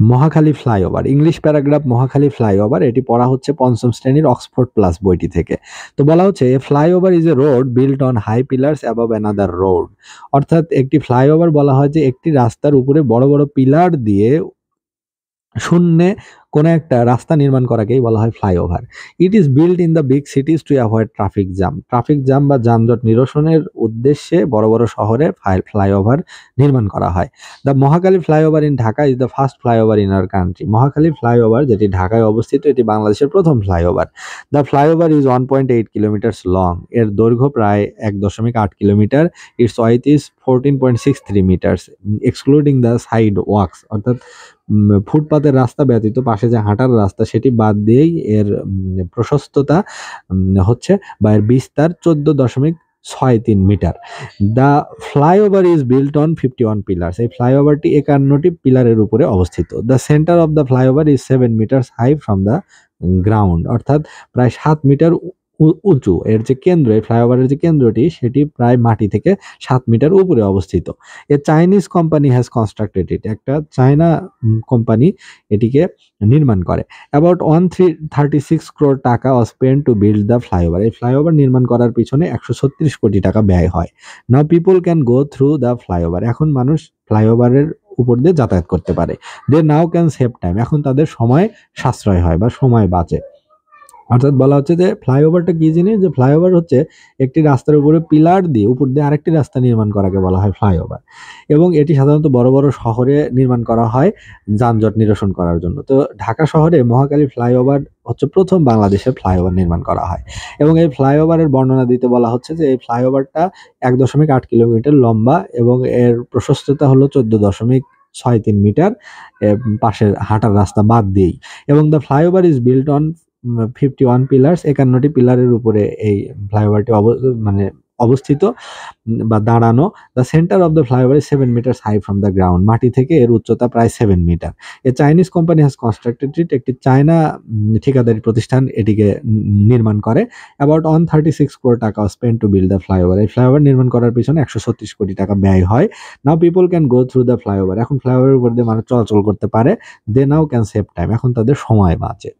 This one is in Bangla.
Mohakhali flyover, English paragraph Mohakhali flyover, এটি পড়া হচ্ছে পঞ্চম শ্রেণীর অক্সফোর্ড প্লাস বইটি থেকে। তো বলা হচ্ছে a flyover is a road built on high pillars above another road. অর্থাৎ একটি ফ্লাইওভার বলা হয় যে একটি রাস্তার উপরে বড় বড় পিলার দিয়ে শূন্যে কোনো একটা রাস্তা নির্মাণ করাকেই বলা হয় flyover. It is build in the big সিটিজ to avoid traffic jam. Traffic jam বা যানজট নিরসনের উদ্দেশ্যে বড় বড় শহরে ফ্লাইওভার নির্মাণ করা হয়। The Mohakhali flyover in Dhaka is the first flyover in our country. Mohakhali flyover যেটি ঢাকায় অবস্থিত, এটি বাংলাদেশের প্রথম flyover. The flyover is 1.8 kilometres long. এর দৈর্ঘ্য প্রায় 1.8 kilometre. Its width is 14.63 metres excluding the sidewalks. অর্থাৎ ফুটপাতের রাস্তা ব্যতীত পাশে যে হাঁটার রাস্তা সেটি বাদ দিয়েই এর প্রশস্ততা হচ্ছে বা এর বিস্তার 14.63 মিটার। The flyover is built on 51 pillars. এই ফ্লাইওভারটি 51টি পিলারের উপরে অবস্থিত। The centre of the flyover is 7 metres high from the ground. অর্থাৎ প্রায় 7 মিটার উঁচু এর যে কেন্দ্র, এই ফ্লাইওভারের যে কেন্দ্রটি সেটি প্রায় মাটি থেকে 7 মিটার উপরে অবস্থিত। এ চাইনিজ কোম্পানি হ্যাজ কনস্ট্রাক্টেড ইট। একটা চায়না কোম্পানি এটিকে নির্মাণ করে। About 136 crore taka was spent to build the flyover. এই ফ্লাইওভার নির্মাণ করার পিছনে 136 কোটি টাকা ব্যয় হয়। Now people can go through the flyover. এখন মানুষ ফ্লাইওভারের উপর দিয়ে যাতায়াত করতে পারে। They now can save time. এখন তাদের সময় সাশ্রয় হয় বা সময় বাঁচে। অর্থাৎ বলা হচ্ছে যে ফ্লাইওভারটা কি জিনিস, যে ফ্লাইওভার হচ্ছে একটি রাস্তার উপরে পিলার দিয়ে উপর দিয়ে আরেকটি রাস্তা নির্মাণ করাকে বলা হয় ফ্লাইওভার। এবং এটি সাধারণত বড় বড় শহরে নির্মাণ করা হয় যানজট নিরসন করার জন্য। তো ঢাকা শহরে মহাখালী ফ্লাইওভার হচ্ছে প্রথম বাংলাদেশে ফ্লাইওভার নির্মাণ করা হয়। এবং এই ফ্লাইওভারের বর্ণনা দিতে বলা হচ্ছে যে এই ফ্লাইওভারটা 1.8 কিলোমিটার লম্বা এবং এর প্রশস্ততা হলো 14.63 মিটার পাশের হাঁটার রাস্তা বাদ দিয়েই। এবং the flyover is built on 51 pillars. 51টি পিলারের উপরে এই ফ্লাইওভারটি মানে অবস্থিত বা দাঁড়ানো। The centre of the flyover is 7 metres high from the ground. মাটি থেকে এর উচ্চতা প্রায় 7 metre. A Chinese company has constructed it. একটি চায়না ঠিকাদারি প্রতিষ্ঠান এটিকে নির্মাণ করে। About 136 crore taka spend to build the flyover. এই ফ্লাইওভার নির্মাণ করার পিছনে 136 কোটি টাকা ব্যয় হয়। Now people can go through the flyover. এখন ফ্লাইওভারের উপর দিয়ে মানুষ চলাচল করতে পারে। They now can save time. এখন তাদের সময় বাঁচে।